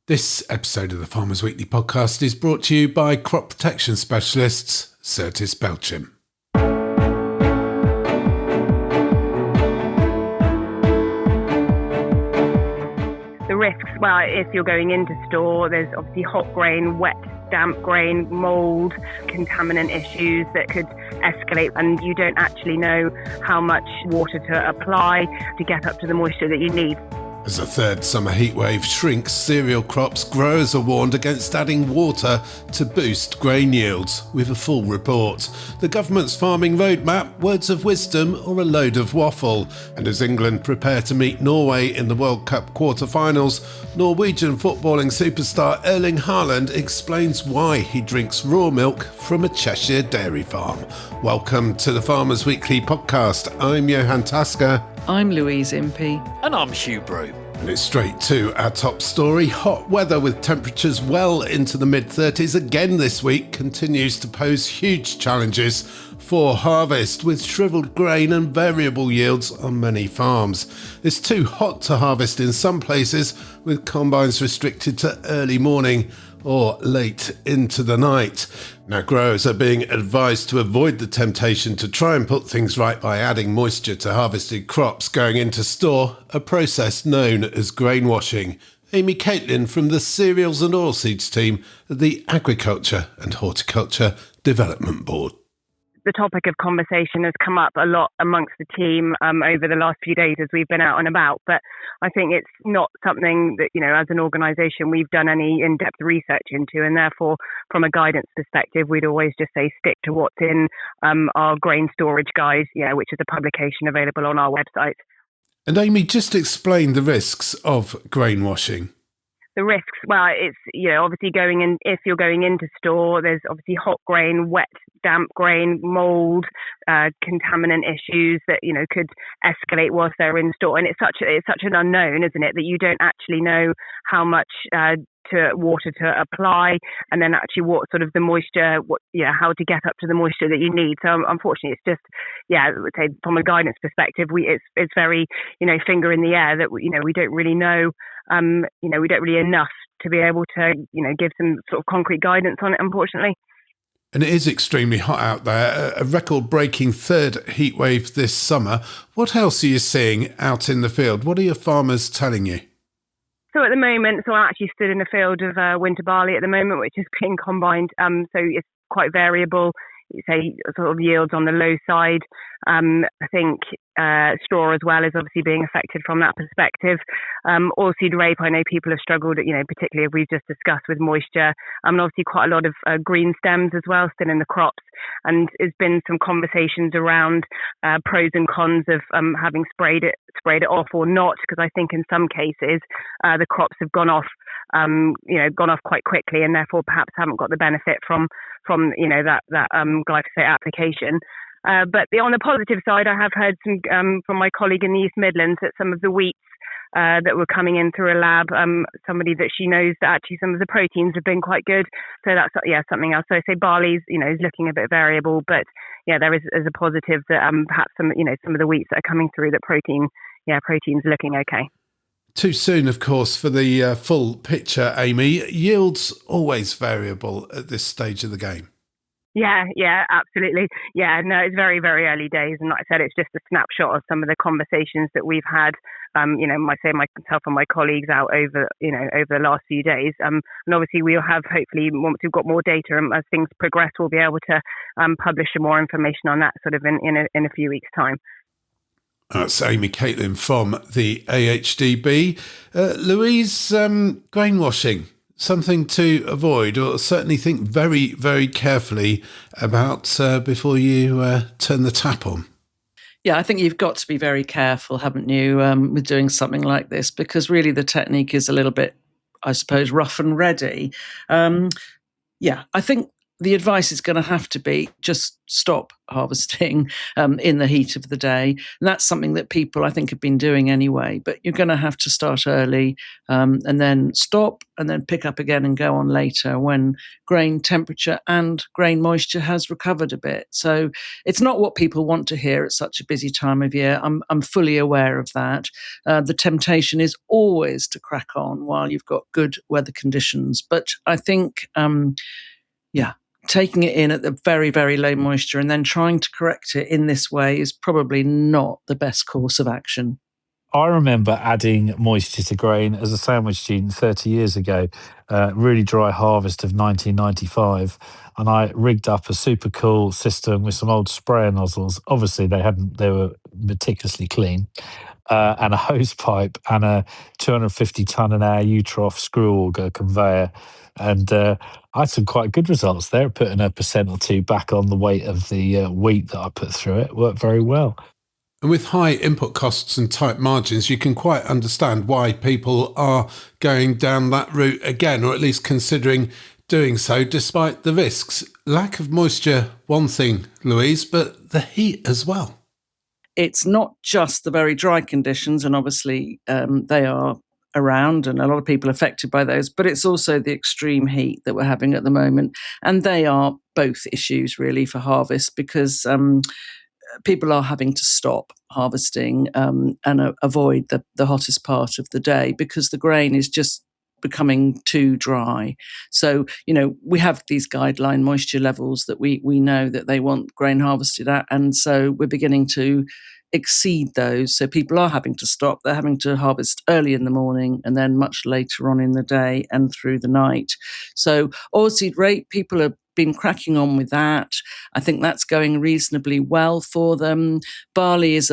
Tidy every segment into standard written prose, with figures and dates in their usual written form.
This episode of the Farmers Weekly podcast is brought to you by crop protection specialists Certis Belchim. The risks, well, if you're going into store, there's obviously hot grain, wet, damp grain, mould, contaminant issues that could escalate, and you don't actually know how much water to apply to get up to the moisture that you need. As a third summer heatwave shrinks cereal crops, growers are warned against adding water to boost grain yields. With a full report, the government's farming roadmap, words of wisdom or a load of waffle. And as England prepare to meet Norway in the World Cup quarter-finals, Norwegian footballing superstar Erling Haaland explains why he drinks raw milk from a Cheshire dairy farm. Welcome to the Farmers Weekly podcast. I'm Johan Tasker. I'm Louise MP. And I'm Hugh Brew. And it's straight to our top story. Hot weather with temperatures well into the mid-30s again this week continues to pose huge challenges for harvest, with shrivelled grain and variable yields on many farms. It's too hot to harvest in some places, with combines restricted to early morning or late into the night. Now, growers are being advised to avoid the temptation to try and put things right by adding moisture to harvested crops going into store, a process known as grain washing. Amy Caitlin from the Cereals and Oilseeds team at the Agriculture and Horticulture Development Board. The topic of conversation has come up a lot amongst the team over the last few days as we've been out and about, but I think it's not something that, as an organisation we've done any in-depth research into, and therefore from a guidance perspective we'd always just say stick to what's in our grain storage guide, which is a publication available on our website. And Amy, just explain the risks of grain washing. The risks, well, it's, obviously if you're going into store, there's obviously hot grain, wet, damp grain, mould, contaminant issues that, could escalate whilst they're in store. And it's such an unknown, isn't it, that you don't actually know how much water to apply, and then actually what sort of the moisture, how to get up to the moisture that you need. So unfortunately, it's just, I would say from a guidance perspective, it's very, finger in the air that, we don't really know, we don't really enough to be able to, give some sort of concrete guidance on it, unfortunately. And it is extremely hot out there, a record-breaking third heatwave this summer. What else are you seeing out in the field? What are your farmers telling you? So at the moment, I'm actually stood in a field of winter barley at the moment, which is being combined. So it's quite variable. You say sort of yields on the low side. I think straw as well is obviously being affected from that perspective. Oilseed rape, I know people have struggled, particularly as we've just discussed with moisture. And obviously quite a lot of green stems as well still in the crops. And there's been some conversations around pros and cons of having sprayed it off or not, because I think in some cases the crops have gone off quite quickly, and therefore perhaps haven't got the benefit from that glyphosate application. But on the positive side, I have heard some from my colleague in the East Midlands that some of the wheats that were coming in through a lab, somebody that she knows that actually some of the proteins have been quite good. So that's something else. So I say barley's is looking a bit variable, but there is a positive that perhaps some of the wheats that are coming through, that protein's looking okay. Too soon, of course, for the full picture, Amy. Yields always variable at this stage of the game. Yeah, absolutely. Yeah, no, it's very, very early days. And like I said, it's just a snapshot of some of the conversations that we've had, myself and my colleagues out over the last few days. And obviously we'll have, hopefully, once we've got more data and as things progress, we'll be able to publish some more information on that sort of in a few weeks' time. That's Amy Caitlin from the AHDB. Louise, grain washing, something to avoid, or certainly think very, very carefully about before you turn the tap on. Yeah, I think you've got to be very careful, haven't you, with doing something like this, because really the technique is a little bit, I suppose, rough and ready. I think the advice is going to have to be just stop harvesting in the heat of the day. And that's something that people, I think, have been doing anyway. But you're going to have to start early and then stop and then pick up again and go on later when grain temperature and grain moisture has recovered a bit. So it's not what people want to hear at such a busy time of year. I'm fully aware of that. The temptation is always to crack on while you've got good weather conditions. But I think, taking it in at the very, very low moisture and then trying to correct it in this way is probably not the best course of action. I remember adding moisture to grain as a sandwich student 30 years ago, really dry harvest of 1995. And I rigged up a super cool system with some old sprayer nozzles. Obviously, they were meticulously clean. And a hose pipe and a 250 tonne an hour U-trough screw auger conveyor. And I had some quite good results there, putting 1% or 2% back on the weight of the wheat that I put through it. Worked very well. And with high input costs and tight margins, you can quite understand why people are going down that route again, or at least considering doing so despite the risks. Lack of moisture, one thing, Louise, but the heat as well. It's not just the very dry conditions, and obviously they are around and a lot of people affected by those, but it's also the extreme heat that we're having at the moment. And they are both issues really for harvest because people are having to stop harvesting and avoid the hottest part of the day because the grain is just becoming too dry. So, we have these guideline moisture levels that we know that they want grain harvested at. And so we're beginning to exceed those. So people are having to stop. They're having to harvest early in the morning and then much later on in the day and through the night. So oilseed rape, people have been cracking on with that. I think that's going reasonably well for them. Barley is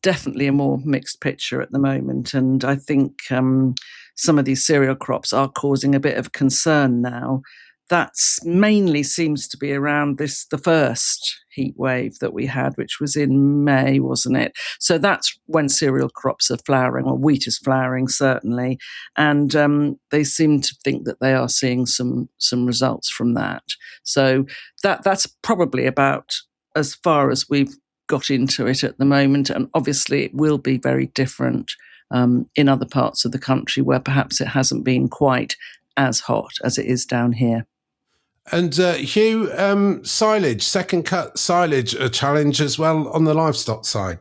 definitely a more mixed picture at the moment. And I think some of these cereal crops are causing a bit of concern now. That mainly seems to be around the first heat wave that we had, which was in May, wasn't it? So that's when cereal crops are flowering, or wheat is flowering, certainly. And they seem to think that they are seeing some results from that. So that's probably about as far as we've got into it at the moment. And obviously it will be very different in other parts of the country where perhaps it hasn't been quite as hot as it is down here. And Hugh, silage, second cut silage, a challenge as well on the livestock side.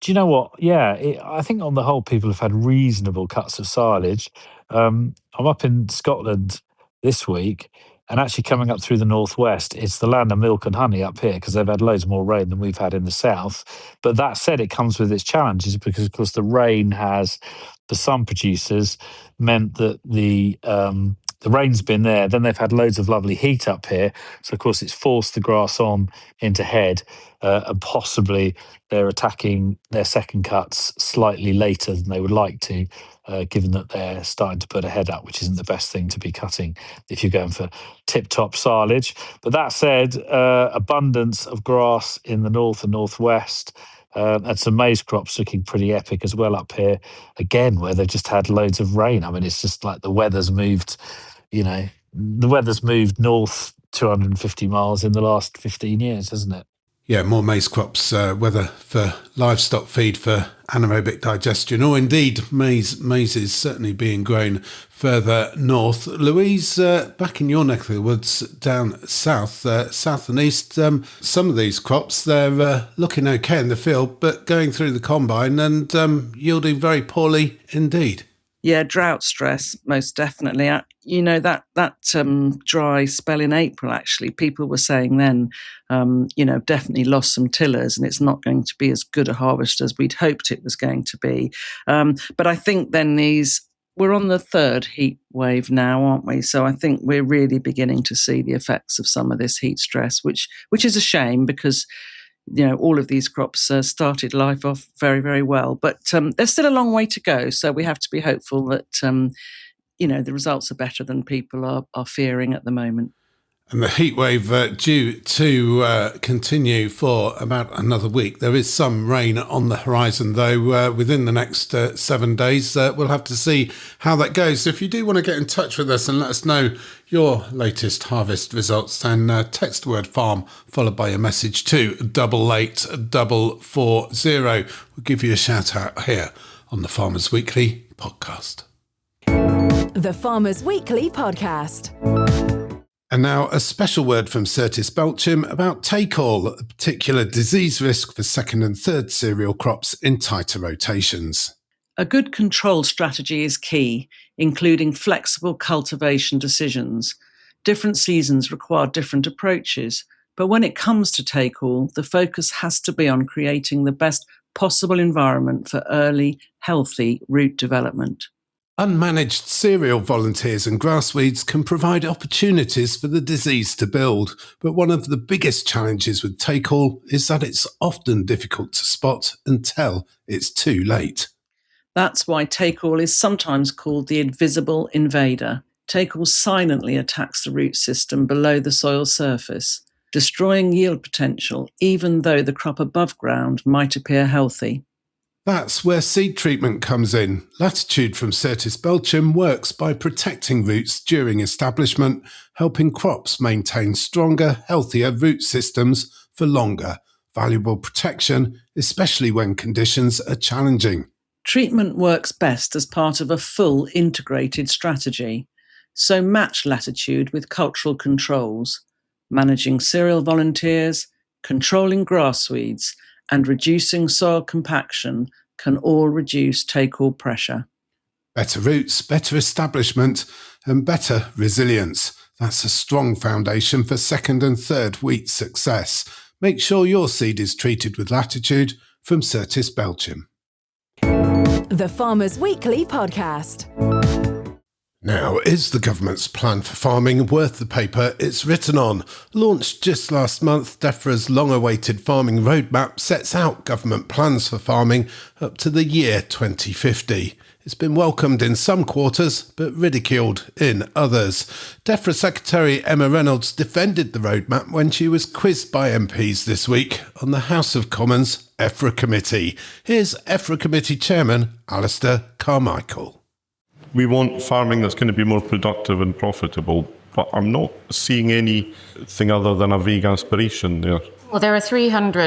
Do you know what? Yeah, I think on the whole, people have had reasonable cuts of silage. I'm up in Scotland this week, and actually coming up through the northwest, it's the land of milk and honey up here because they've had loads more rain than we've had in the south. But that said, it comes with its challenges because, of course, the rain has, for some producers, meant that the rain's been there. Then they've had loads of lovely heat up here. So, of course, it's forced the grass on into head and possibly they're attacking their second cuts slightly later than they would like to, given that they're starting to put a head up, which isn't the best thing to be cutting if you're going for tip-top silage. But that said, abundance of grass in the north and northwest, and some maize crops looking pretty epic as well up here, again, where they've just had loads of rain. I mean, it's just like the weather's moved north 250 miles in the last 15 years, hasn't it? Yeah, more maize crops, whether for livestock feed for anaerobic digestion or indeed maize is certainly being grown further north. Louise, back in your neck of the woods down south and east, some of these crops, they're looking okay in the field, but going through the combine and yielding very poorly indeed. Yeah, drought stress, most definitely. That dry spell in April, actually, people were saying then, definitely lost some tillers and it's not going to be as good a harvest as we'd hoped it was going to be. But I think then we're on the third heat wave now, aren't we? So I think we're really beginning to see the effects of some of this heat stress, which is a shame because all of these crops started life off very, very well. But there's still a long way to go. So we have to be hopeful that, the results are better than people are fearing at the moment. And the heatwave due to continue for about another week. There is some rain on the horizon, though, within the next 7 days. We'll have to see how that goes. If you do want to get in touch with us and let us know your latest harvest results, then text the word farm followed by a message to 88440. We'll give you a shout out here on the Farmers Weekly podcast. The Farmers Weekly podcast. And now a special word from Certis Belchim about take-all, a particular disease risk for second and third cereal crops in tighter rotations. A good control strategy is key, including flexible cultivation decisions. Different seasons require different approaches, but when it comes to take-all, the focus has to be on creating the best possible environment for early, healthy root development. Unmanaged cereal volunteers and grassweeds can provide opportunities for the disease to build, but one of the biggest challenges with take-all is that it's often difficult to spot until it's too late. That's why take-all is sometimes called the invisible invader. Take-all silently attacks the root system below the soil surface, destroying yield potential even though the crop above ground might appear healthy. That's where seed treatment comes in. Latitude from Certis Belchim works by protecting roots during establishment, helping crops maintain stronger, healthier root systems for longer. Valuable protection, especially when conditions are challenging. Treatment works best as part of a full integrated strategy. So match latitude with cultural controls, managing cereal volunteers, controlling grass weeds, and reducing soil compaction can all reduce take-all pressure. Better roots, better establishment, and better resilience. That's a strong foundation for second and third wheat success. Make sure your seed is treated with latitude from Certis Belchim. The Farmers Weekly podcast. Now, is the government's plan for farming worth the paper it's written on? Launched just last month, Defra's long-awaited farming roadmap sets out government plans for farming up to the year 2050. It's been welcomed in some quarters, but ridiculed in others. Defra Secretary Emma Reynolds defended the roadmap when she was quizzed by MPs this week on the House of Commons Efra Committee. Here's Efra Committee Chairman Alistair Carmichael. We want farming that's going to be more productive and profitable, but I'm not seeing anything other than a vague aspiration there. Well, there are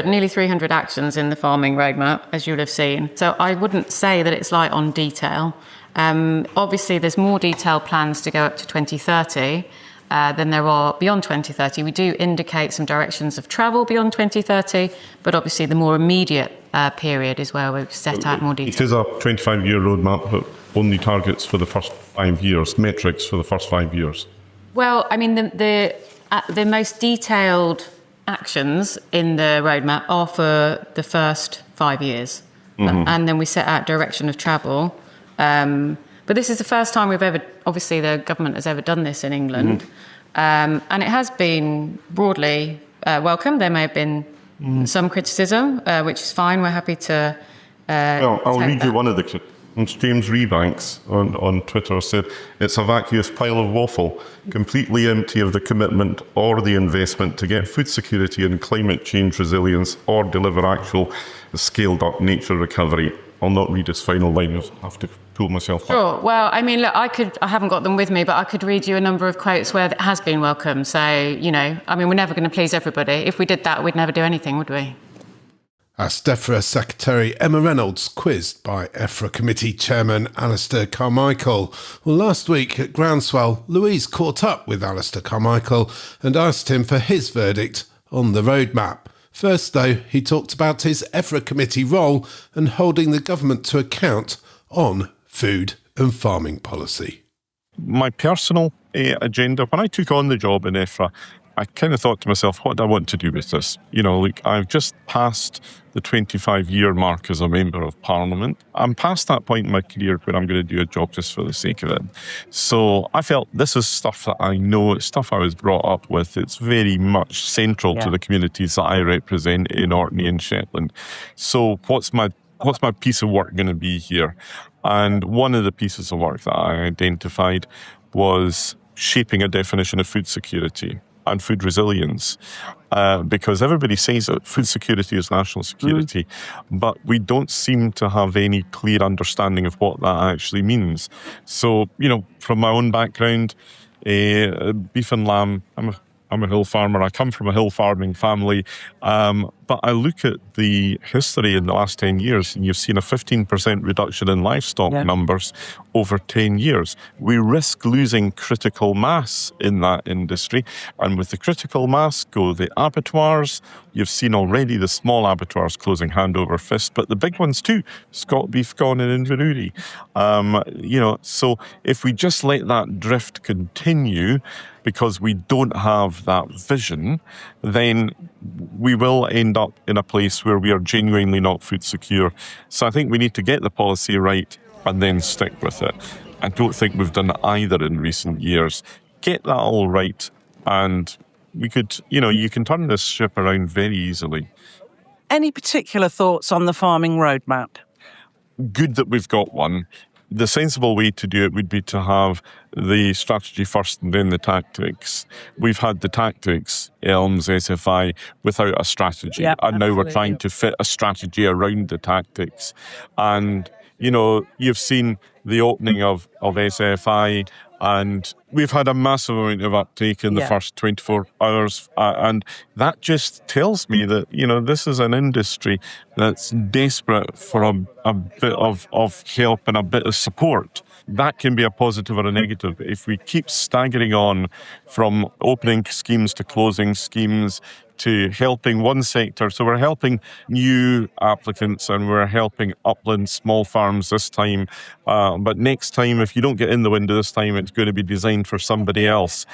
nearly 300 actions in the farming roadmap, as you'll have seen. So I wouldn't say that it's light on detail. Obviously, there's more detailed plans to go up to 2030 than there are beyond 2030. We do indicate some directions of travel beyond 2030, but obviously the more immediate period is where we've set out more detail. It is a 25-year roadmap, but only targets for the first 5 years, metrics for the first 5 years. Well, I mean, the most detailed actions in the roadmap are for the first 5 years. Mm-hmm. And then we set out direction of travel. But this is the first time obviously the government has ever done this in England. Mm-hmm. And it has been broadly welcomed. There may have been some criticism, which is fine. We're happy to Well, I'll read you one of the James Rebanks on Twitter said, "It's a vacuous pile of waffle, completely empty of the commitment or the investment to get food security and climate change resilience or deliver actual scaled-up nature recovery." I'll not read his final line. I'll have to pull myself up. Sure. Well, I mean, look, I haven't got them with me, but I could read you a number of quotes where it has been welcome. So, we're never going to please everybody. If we did that, we'd never do anything, would we? As Defra Secretary Emma Reynolds quizzed by Efra Committee Chairman Alistair Carmichael. Well, last week at Groundswell, Louise caught up with Alistair Carmichael and asked him for his verdict on the roadmap. First, though, he talked about his Efra Committee role and holding the government to account on food and farming policy. My personal agenda, when I took on the job in Efra, I kind of thought to myself, what do I want to do with this? I've just passed the 25-year mark as a Member of Parliament. I'm past that point in my career where I'm going to do a job just for the sake of it. So I felt this is stuff that I know, it's stuff I was brought up with. It's very much central to the communities that I represent in Orkney and Shetland. So what's my piece of work going to be here? And one of the pieces of work that I identified was shaping a definition of food security. and food resilience. Because everybody says that food security is national security, but we don't seem to have any clear understanding of what that actually means. So, from my own background, beef and lamb, I'm a hill farmer. I come from a hill farming family. But I look at the history in the last 10 years, and you've seen a 15% reduction in livestock numbers over 10 years. We risk losing critical mass in that industry. And with the critical mass go the abattoirs. You've seen already the small abattoirs closing hand over fist, but the big ones too. Scott Beef gone in Inverurie. So if we just let that drift continue, because we don't have that vision, then we will end up in a place where we are genuinely not food secure. So I think we need to get the policy right and then stick with it. I don't think we've done either in recent years. Get that all right, and we could, you can turn this ship around very easily. Any particular thoughts on the farming roadmap? Good that we've got one. The sensible way to do it would be to have the strategy first and then the tactics. We've had the tactics, ELMS, SFI, without a strategy. And now we're trying to fit a strategy around the tactics. And, you've seen the opening of SFI, and we've had a massive amount of uptake in the first 24 hours. And that just tells me that, this is an industry that's desperate for a bit of help and a bit of support. That can be a positive or a negative. If we keep staggering on from opening schemes to closing schemes to helping one sector, so we're helping new applicants and we're helping upland small farms this time, but next time, if you don't get in the window this time, it's going to be designed for somebody else.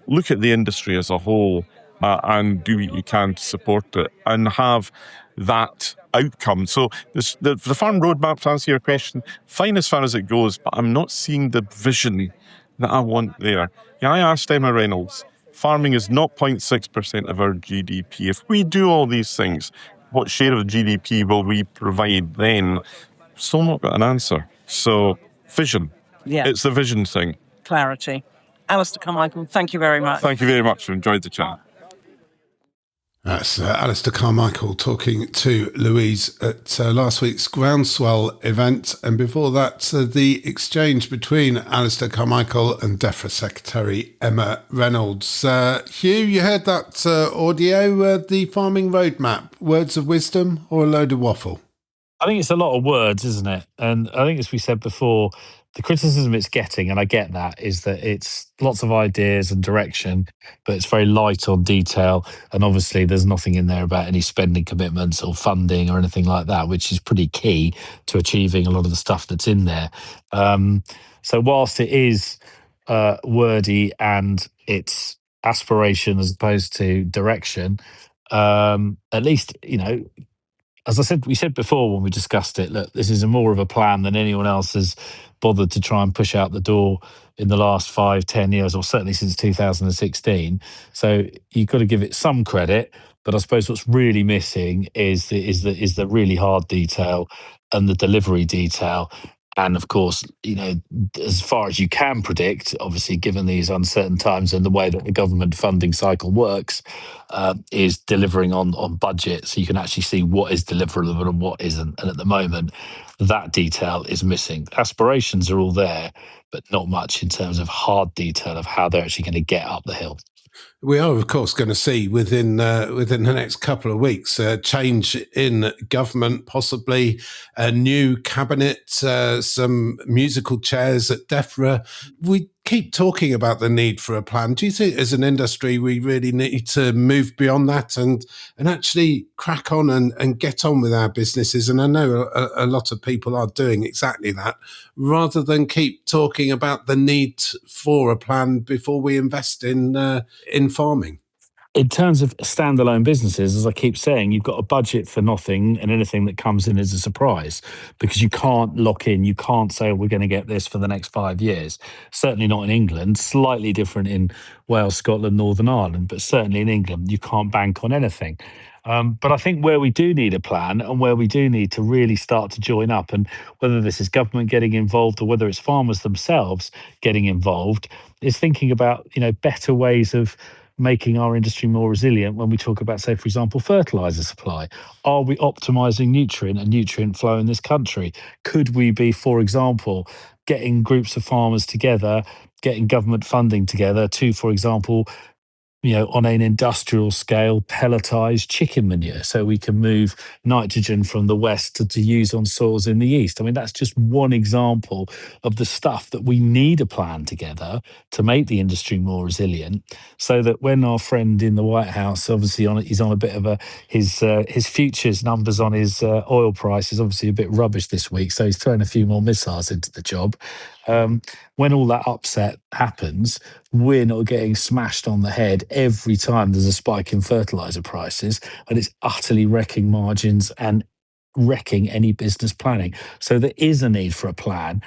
Look at the industry as a whole and do what you can to support it and have that outcome. So the farm roadmap, to answer your question, fine as far as it goes, but I'm not seeing the vision that I want there. I asked Emma Reynolds, farming is 0.6% of our GDP. If we do all these things, what share of GDP will we provide then? Still not got an answer. So, vision. It's the vision thing. Clarity. Alistair Carmichael, thank you very much. Thank you very much. I enjoyed the chat. That's Alistair Carmichael talking to Louise at last week's Groundswell event. And before that, the exchange between Alistair Carmichael and Defra Secretary Emma Reynolds. Hugh, you heard that audio, the farming roadmap, words of wisdom or a load of waffle? I think it's a lot of words, isn't it? And I think, as we said before, the criticism it's getting, and I get that, is that it's lots of ideas and direction, but it's very light on detail. And obviously there's nothing in there about any spending commitments or funding or anything like that, which is pretty key to achieving a lot of the stuff that's in there. So whilst it is wordy and it's aspiration as opposed to direction, at least, as I said, we said before when we discussed it, look, this is more of a plan than anyone else has bothered to try and push out the door in the last 5-10 years, or certainly since 2016. So you've got to give it some credit, but I suppose what's really missing is the really hard detail and the delivery detail. And of course, as far as you can predict, obviously, given these uncertain times and the way that the government funding cycle works, is delivering on budget. So you can actually see what is deliverable and what isn't. And at the moment, that detail is missing. Aspirations are all there, but not much in terms of hard detail of how they're actually going to get up the hill. We are, of course, going to see within the next couple of weeks a change in government, possibly a new cabinet, some musical chairs at Defra. We keep talking about the need for a plan. Do you think, as an industry, we really need to move beyond that and actually crack on and get on with our businesses? And I know a lot of people are doing exactly that, rather than keep talking about the need for a plan before we invest in farming. In terms of standalone businesses, as I keep saying, you've got a budget for nothing, and anything that comes in is a surprise, because you can't lock in. You can't say, we're going to get this for the next 5 years. Certainly not in England. Slightly different in Wales, Scotland, Northern Ireland, but certainly in England, you can't bank on anything. But I think where we do need a plan, and where we do need to really start to join up, and whether this is government getting involved or whether it's farmers themselves getting involved, is thinking about better ways of making our industry more resilient when we talk about, say, for example, fertilizer supply? Are we optimizing nutrient flow in this country? Could we be, for example, getting groups of farmers together, getting government funding together to, for example, on an industrial scale, pelletized chicken manure, so we can move nitrogen from the west to use on soils in the east. I mean, that's just one example of the stuff that we need a plan together to make the industry more resilient, so that when our friend in the White House, obviously he's on a bit of his futures numbers on his oil price is obviously a bit rubbish this week, so he's thrown a few more missiles into the job. When all that upset happens, we're not getting smashed on the head every time there's a spike in fertilizer prices, and it's utterly wrecking margins and wrecking any business planning. So there is a need for a plan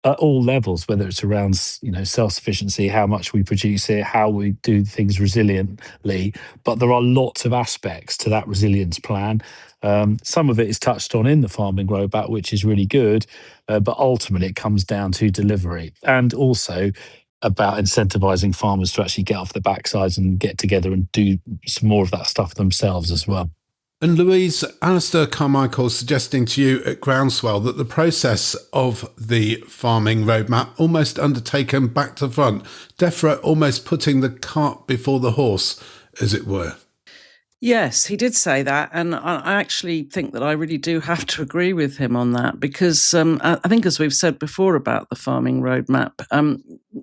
at all levels, whether it's around self-sufficiency, how much we produce it, how we do things resiliently. But there are lots of aspects to that resilience plan. Some of it is touched on in the farming roadmap, which is really good, but ultimately it comes down to delivery, and also about incentivizing farmers to actually get off the backsides and get together and do some more of that stuff themselves as well. And Louise, Alistair Carmichael suggesting to you at Groundswell that the process of the farming roadmap almost undertaken back to front, Defra almost putting the cart before the horse, as it were. Yes, he did say that, and I actually think that I really do have to agree with him on that, because I think, as we've said before about the farming roadmap,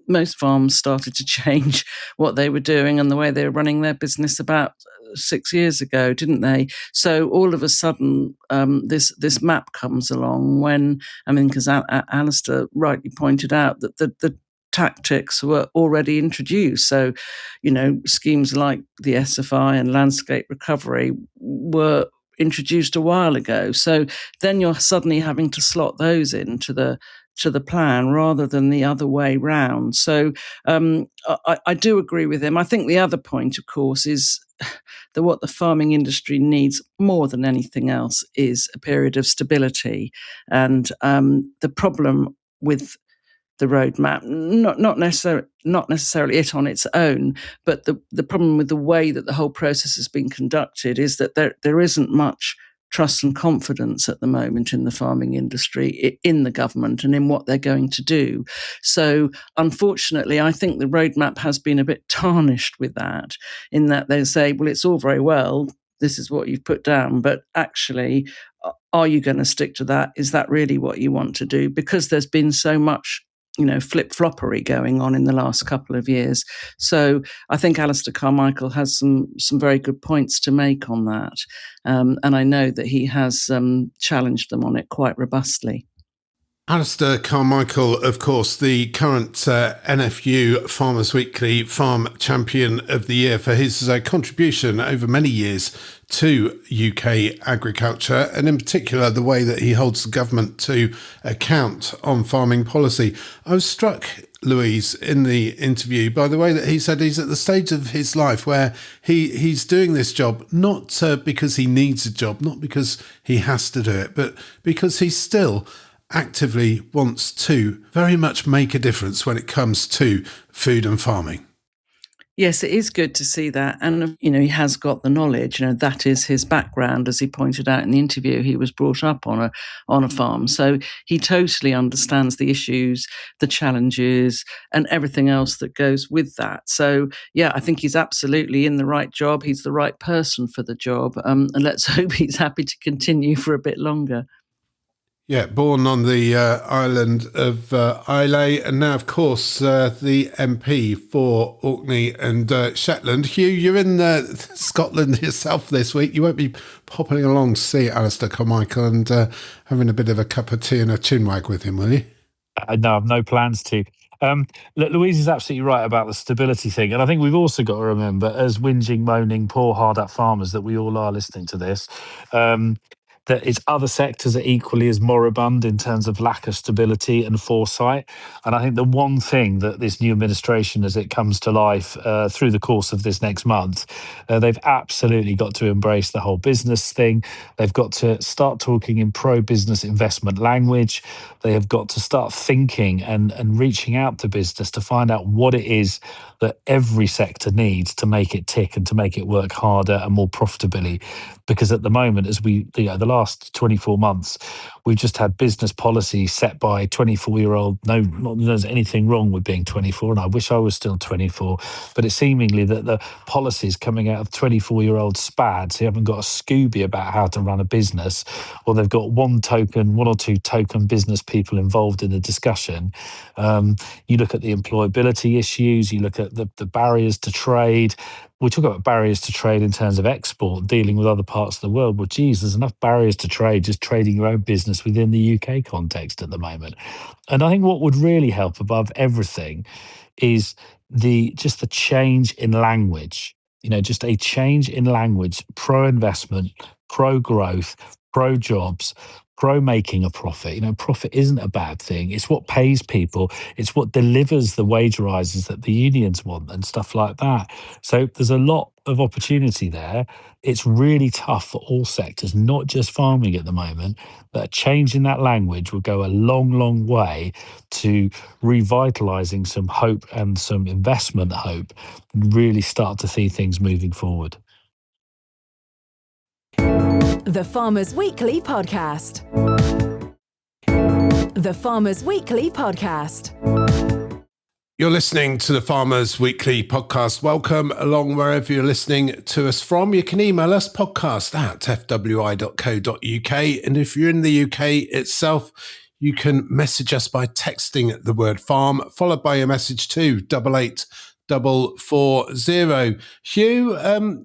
most farms started to change what they were doing and the way they were running their business about 6 years ago, didn't they? So all of a sudden, this map comes along because Alistair rightly pointed out that the tactics were already introduced. So, schemes like the SFI and landscape recovery were introduced a while ago. So then you're suddenly having to slot those into the plan rather than the other way round. So I do agree with him. I think the other point, of course, is that what the farming industry needs more than anything else is a period of stability. And the problem with the roadmap, not necessarily it on its own, but the problem with the way that the whole process has been conducted is that there isn't much trust and confidence at the moment in the farming industry, in the government, and in what they're going to do. So, unfortunately, I think the roadmap has been a bit tarnished with that, in that they say, well, it's all very well, this is what you've put down, but actually, are you going to stick to that? Is that really what you want to do? Because there's been so much flip-floppery going on in the last couple of years. So I think Alistair Carmichael has some very good points to make on that. And I know that he has challenged them on it quite robustly. Alistair Carmichael, of course, the current NFU Farmers Weekly Farm Champion of the Year for his contribution over many years to UK agriculture, and in particular the way that he holds the government to account on farming policy. I was struck, Louise, in the interview by the way that he said he's at the stage of his life where he's doing this job not because he needs a job, not because he has to do it, but because he's still actively wants to very much make a difference when it comes to food and farming. Yes, it is good to see that. And, he has got the knowledge, that is his background. As he pointed out in the interview, he was brought up on a farm. So he totally understands the issues, the challenges, and everything else that goes with that. So, yeah, I think he's absolutely in the right job. He's the right person for the job. And let's hope he's happy to continue for a bit longer. Yeah, born on the island of Islay, and now, of course, the MP for Orkney and Shetland. Hugh, you're in Scotland yourself this week. You won't be popping along to see Alistair Carmichael and having a bit of a cup of tea and a chinwag with him, will you? No, I've no plans to. Louise is absolutely right about the stability thing. And I think we've also got to remember, as whinging, moaning, poor, hard-up farmers that we all are listening to this, that its other sectors are equally as moribund in terms of lack of stability and foresight. And I think the one thing that this new administration, as it comes to life through the course of this next month, they've absolutely got to embrace the whole business thing. They've got to start talking in pro-business investment language. They have got to start thinking and reaching out to business to find out what it is that every sector needs to make it tick and to make it work harder and more profitably. Because at the moment, as the last 24 months, we've just had business policy set by 24-year-old. No, not there's anything wrong with being 24, and I wish I was still 24. But it's seemingly that the policies coming out of 24-year-old spads who haven't got a Scooby about how to run a business, or they've got one or two token business people involved in the discussion. You look at the employability issues, you look at the barriers to trade. We talk about barriers to trade in terms of export, dealing with other parts of the world. Well, geez, there's enough barriers to trade just trading your own business within the UK context at the moment. And I think what would really help above everything is the change in language. Just a change in language, pro-investment, pro-growth, pro-jobs, pro-making a profit. Profit isn't a bad thing. It's what pays people. It's what delivers the wage rises that the unions want and stuff like that. So there's a lot of opportunity there. It's really tough for all sectors, not just farming at the moment, but a change in that language will go a long, long way to revitalising some hope and some investment hope and really start to see things moving forward. The Farmers Weekly Podcast. The Farmers Weekly Podcast. You're listening to the Farmers Weekly Podcast. Welcome along wherever you're listening to us from. You can email us podcast@fwi.co.uk. And if you're in the UK itself, you can message us by texting the word farm, followed by a message to 88440. Hugh,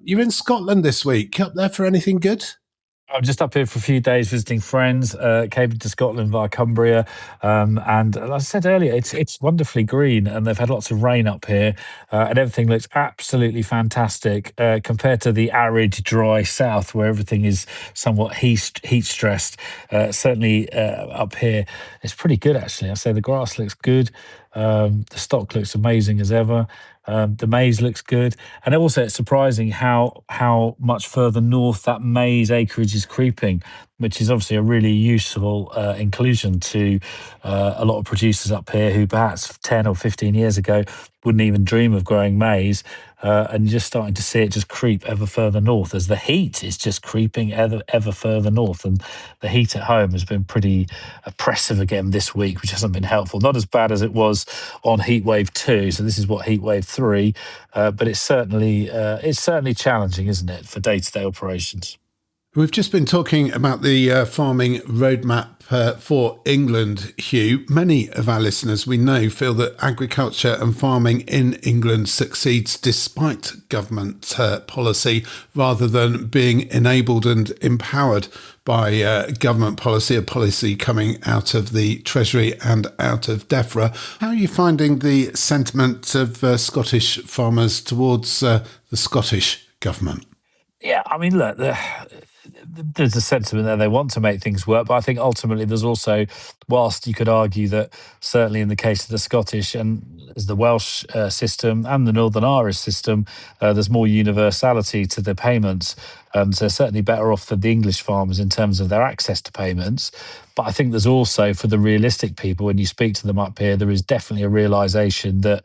you're in Scotland this week. You up there for anything good? I'm just up here for a few days visiting friends. Came into Scotland via Cumbria, and as I said earlier, it's wonderfully green, and they've had lots of rain up here, and everything looks absolutely fantastic compared to the arid, dry south where everything is somewhat heat stressed. Certainly up here, it's pretty good actually. I say the grass looks good. The stock looks amazing as ever. The maize looks good, and also it's surprising how much further north that maize acreage is creeping, which is obviously a really useful inclusion to a lot of producers up here who perhaps 10 or 15 years ago wouldn't even dream of growing maize, and you're just starting to see it just creep ever further north as the heat is just creeping ever further north. And the heat at home has been pretty oppressive again this week, which hasn't been helpful. Not as bad as it was on Heatwave 2, so this is what Heatwave 3, but it's certainly challenging, isn't it, for day-to-day operations. We've just been talking about the farming roadmap for England, Hugh. Many of our listeners, we know, feel that agriculture and farming in England succeeds despite government policy rather than being enabled and empowered by government policy, a policy coming out of the Treasury and out of Defra. How are you finding the sentiment of Scottish farmers towards the Scottish government? Yeah, I mean, look, there's a sentiment there they want to make things work, but I think ultimately there's also, whilst you could argue that certainly in the case of the Scottish and the Welsh system and the Northern Irish system, there's more universality to the payments. So they're certainly better off than the English farmers in terms of their access to payments. But I think there's also, for the realistic people, when you speak to them up here, there is definitely a realisation that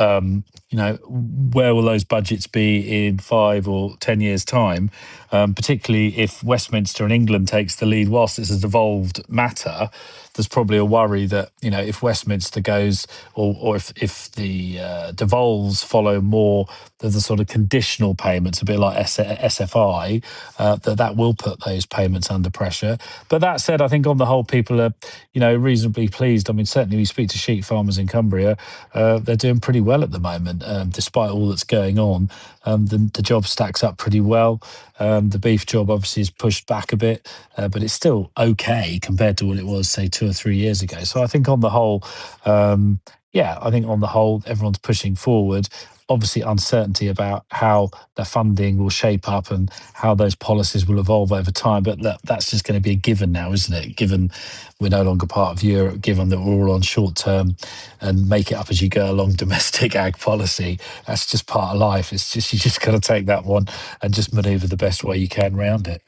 where will those budgets be in 5 or 10 years' time, particularly if Westminster and England takes the lead. Whilst it's a devolved matter, there's probably a worry that, if Westminster goes or if the devolves follow more the sort of conditional payments, a bit like SFI, that will put those payments under pressure. But that said, I think on the whole, people are, reasonably pleased. I mean, certainly we speak to sheep farmers in Cumbria, they're doing pretty well at the moment, despite all that's going on. The job stacks up pretty well. The beef job obviously is pushed back a bit, but it's still okay compared to what it was, say, 2 or 3 years ago. So I think on the whole, everyone's pushing forward. obviously uncertainty about how the funding will shape up and how those policies will evolve over time. But that's just going to be a given now, isn't it? Given we're no longer part of Europe, given that we're all on short-term and make it up as you go along domestic ag policy, that's just part of life. It's just, you just got to take that one and just manoeuvre the best way you can around it.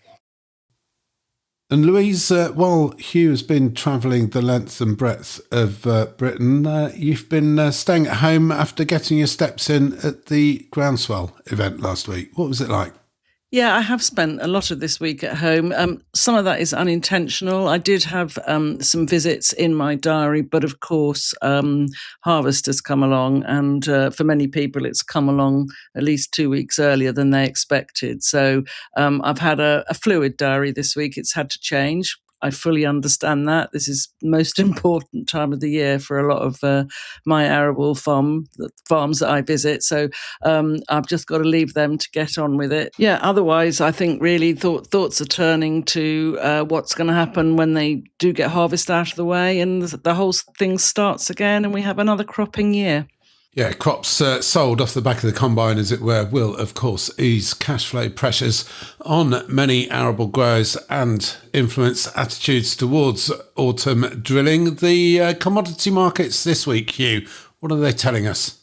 And Louise, while Hugh has been travelling the length and breadth of Britain, you've been staying at home after getting your steps in at the Groundswell event last week. What was it like? Yeah, I have spent a lot of this week at home. Some of that is unintentional. I did have some visits in my diary, but of course, harvest has come along, and for many people, it's come along at least 2 weeks earlier than they expected. So I've had a fluid diary this week. It's had to change. I fully understand that. This is the most important time of the year for a lot of my arable farms that I visit. So I've just got to leave them to get on with it. Yeah, otherwise, I think really thoughts are turning to what's going to happen when they do get harvest out of the way and the whole thing starts again and we have another cropping year. Yeah, crops sold off the back of the combine, as it were, will, of course, ease cash flow pressures on many arable growers and influence attitudes towards autumn drilling. The commodity markets this week, Hugh, what are they telling us?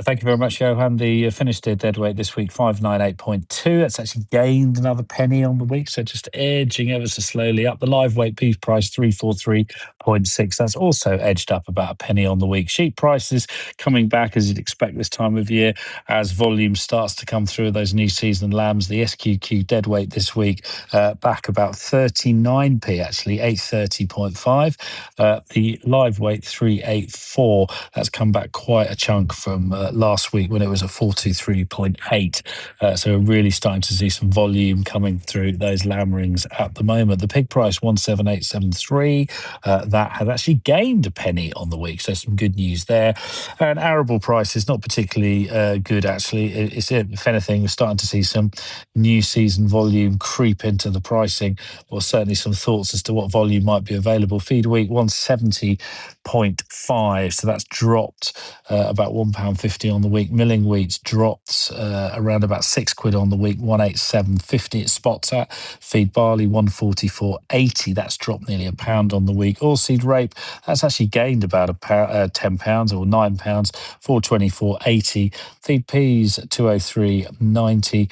Thank you very much, Johan. The finished deadweight this week, 598.2. That's actually gained another penny on the week, so just edging ever so slowly up. The live weight beef price, 343.6. That's also edged up about a penny on the week. Sheep prices coming back as you'd expect this time of year as volume starts to come through those new season lambs. The SQQ deadweight this week back about 39p, actually, 830.5. The live weight, 384. That's come back quite a chunk from last week when it was at 423.8. So we're really starting to see some volume coming through those lamb rings at the moment. The pig price, 178.73. That has actually gained a penny on the week, so some good news there. And arable prices, not particularly good, actually. If anything, we're starting to see some new season volume creep into the pricing, or certainly some thoughts as to what volume might be available. Feed wheat, 170.5. So that's dropped about £1.50 on the week. Milling wheat's dropped around about £6 on the week, 187.50 it spots at. Feed barley, 144.80. That's dropped nearly £1 on the week. Oilseed rape, that's actually gained about £10 or £9, 424.80. Feed peas, 203.90.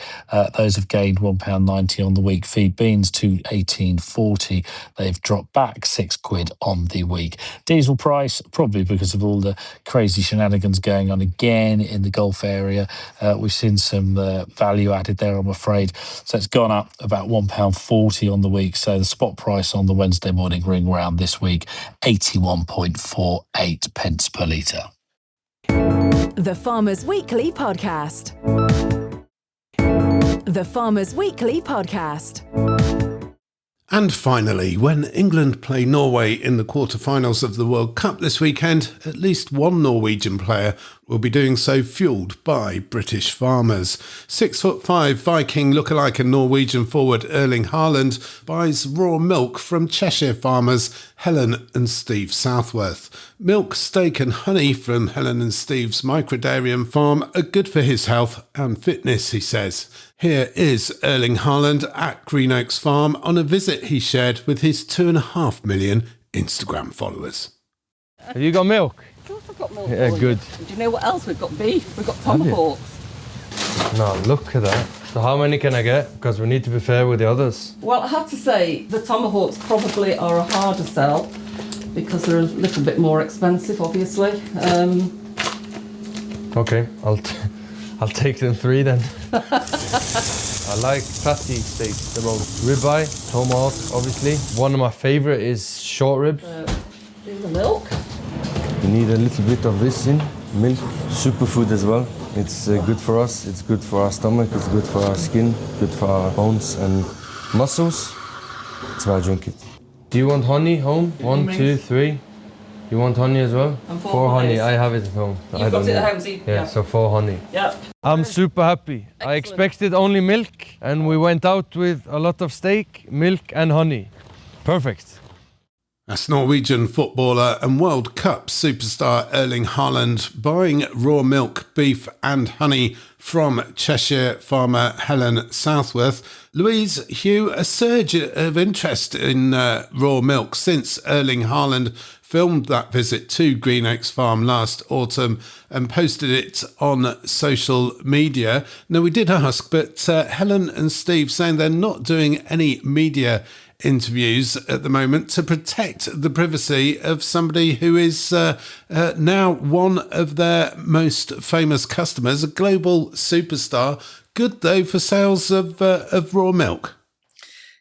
Those have gained £1.90 on the week. Feed beans, 218.40. They've dropped back £6 on the week. Diesel price, probably because of all the crazy shenanigans going on again in the Gulf area. We've seen some value added there, I'm afraid. So it's gone up about £1.40 on the week. So the spot price on the Wednesday morning ring round this week, 81.48 pence per litre. The Farmers Weekly Podcast. The Farmers Weekly Podcast. And finally, when England play Norway in the quarterfinals of the World Cup this weekend, at least one Norwegian player will be doing so fuelled by British farmers. 6'5" Viking lookalike and Norwegian forward Erling Haaland buys raw milk from Cheshire farmers Helen and Steve Southworth. Milk, steak and honey from Helen and Steve's microdairy farm are good for his health and fitness, he says. Here is Erling Haaland at Green Oaks Farm on a visit he shared with his 2.5 million Instagram followers. Have you got milk? Of course I've got milk. Yeah, good. And do you know what else? We've got beef, we've got tomahawks. No, look at that. So how many can I get? Because we need to be fair with the others. Well, I have to say the tomahawks probably are a harder sell because they're a little bit more expensive, obviously. Okay, I'll take them 3 then. I like fatty steaks the most. Ribeye, tomahawk, obviously. One of my favourite is short ribs. Do the milk. You need a little bit of this in milk, superfood as well. It's good for us, it's good for our stomach, it's good for our skin, good for our bones and muscles. That's why I drink it. Do you want honey home? 1, 2, 3. You want honey as well? And 4 honey. I have it at home. You've got it at home, see? Yeah, so 4 honey. Yep. I'm super happy. Excellent. I expected only milk and we went out with a lot of steak, milk and honey. Perfect. That's Norwegian footballer and World Cup superstar Erling Haaland buying raw milk, beef and honey from Cheshire farmer Helen Southworth. Louise, Hugh, a surge of interest in raw milk since Erling Haaland filmed that visit to Green Oaks Farm last autumn and posted it on social media. Now, we did ask, but Helen and Steve saying they're not doing any media interviews at the moment to protect the privacy of somebody who is now one of their most famous customers, a global superstar. Good, though, for sales of raw milk.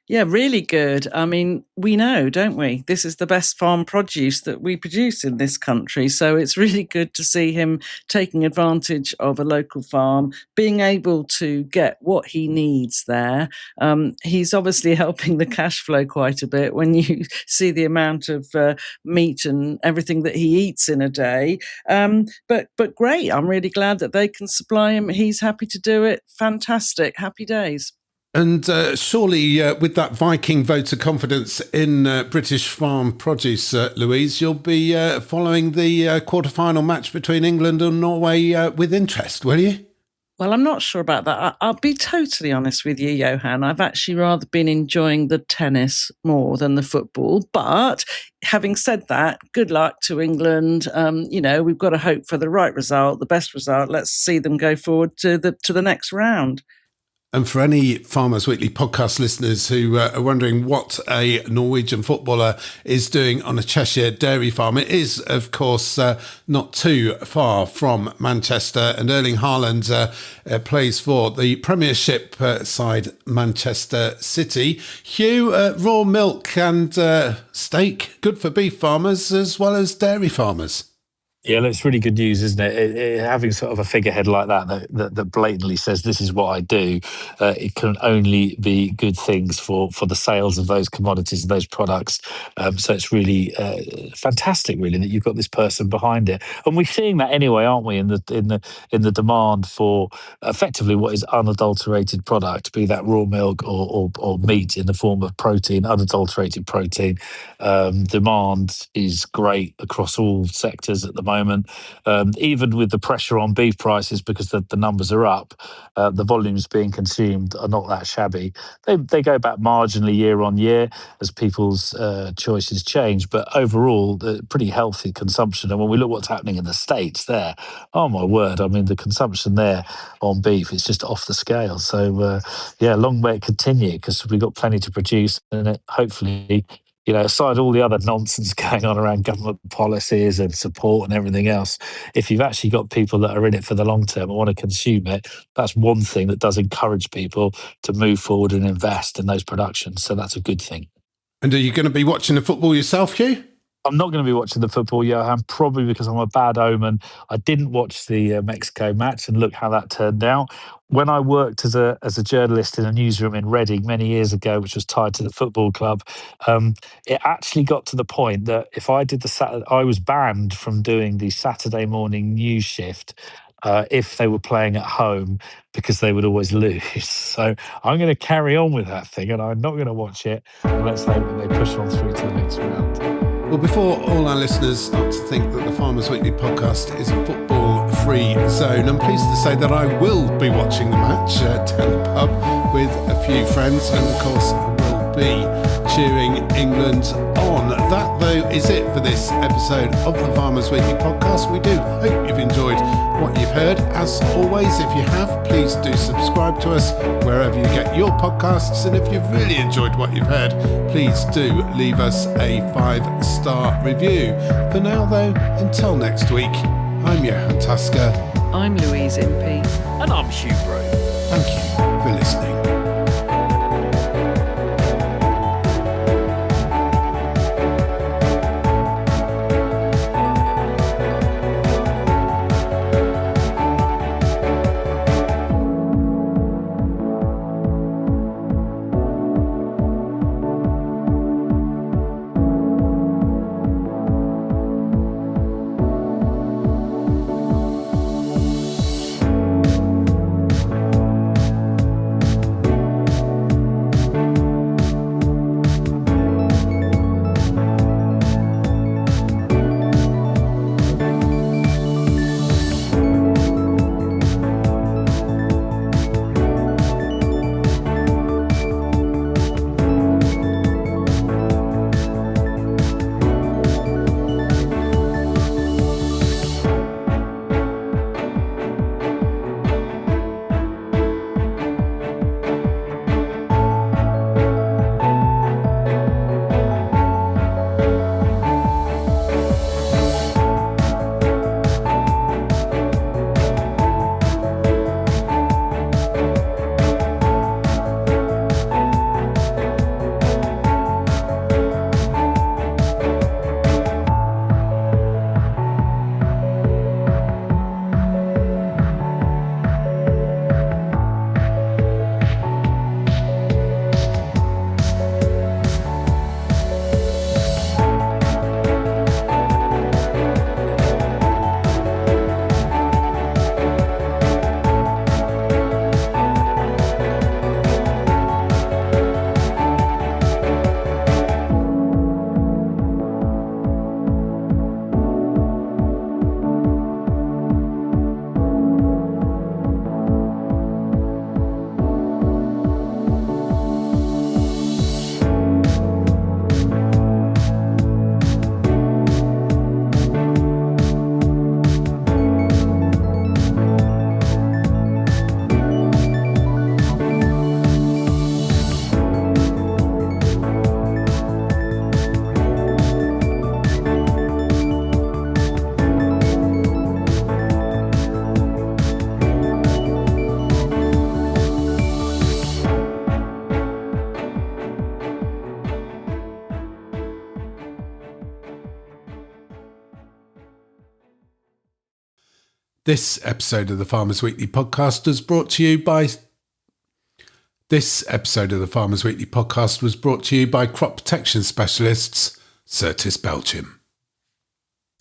Yeah, really good. I mean, we know, don't we? This is the best farm produce that we produce in this country. So it's really good to see him taking advantage of a local farm, being able to get what he needs there. He's obviously helping the cash flow quite a bit when you see the amount of meat and everything that he eats in a day. But great. I'm really glad that they can supply him. He's happy to do it. Fantastic. Happy days. And surely with that Viking vote of confidence in British farm produce, Louise, you'll be following the quarter-final match between England and Norway with interest, will you? Well, I'm not sure about that. I'll be totally honest with you, Johan. I've actually rather been enjoying the tennis more than the football. But having said that, good luck to England. We've got to hope for the right result, the best result. Let's see them go forward to the next round. And for any Farmers Weekly podcast listeners who are wondering what a Norwegian footballer is doing on a Cheshire dairy farm, it is, of course, not too far from Manchester. And Erling Haaland plays for the Premiership side, Manchester City. Hugh, raw milk and steak, good for beef farmers as well as dairy farmers. Yeah, that's really good news, isn't it? Having sort of a figurehead like that blatantly says this is what I do, it can only be good things for the sales of those commodities and those products. So it's really fantastic, really, that you've got this person behind it, and we're seeing that anyway, aren't we? In the demand for effectively what is unadulterated product, be that raw milk or meat in the form of protein, unadulterated protein. Demand is great across all sectors at the moment. Even with the pressure on beef prices because the numbers are up, the volumes being consumed are not that shabby. They go back marginally year on year as people's choices change, but overall, pretty healthy consumption. And when we look what's happening in the States there, oh my word, I mean, the consumption there on beef is just off the scale. So, long may it continue because we've got plenty to produce and it hopefully, aside all the other nonsense going on around government policies and support and everything else, if you've actually got people that are in it for the long term and want to consume it, that's one thing that does encourage people to move forward and invest in those productions. So that's a good thing. And are you going to be watching the football yourself, Hugh? I'm not going to be watching the football, Johan, probably because I'm a bad omen. I didn't watch the Mexico match and look how that turned out. When I worked as a journalist in a newsroom in Reading many years ago, which was tied to the football club, it actually got to the point that if I did I was banned from doing the Saturday morning news shift if they were playing at home because they would always lose. So I'm going to carry on with that thing and I'm not going to watch it. And let's hope that they push on through to the next round. Well, before all our listeners start to think that the Farmers Weekly podcast is a football-free zone, I'm pleased to say that I will be watching the match down the pub with a few friends, and of course will be cheering England on. That, though, is it for this episode of the Farmers Weekly podcast. We do hope you've enjoyed what you've heard. As always, if you have, please do subscribe to us wherever you get your podcasts. And if you've really enjoyed what you've heard, please do leave us a 5-star review. For now, though, until next week, I'm Johan Tusker. I'm Louise MP. And I'm Hugh Bro. Thank you for listening. This episode of the Farmers Weekly podcast was brought to you by crop protection specialists Certis Belchim.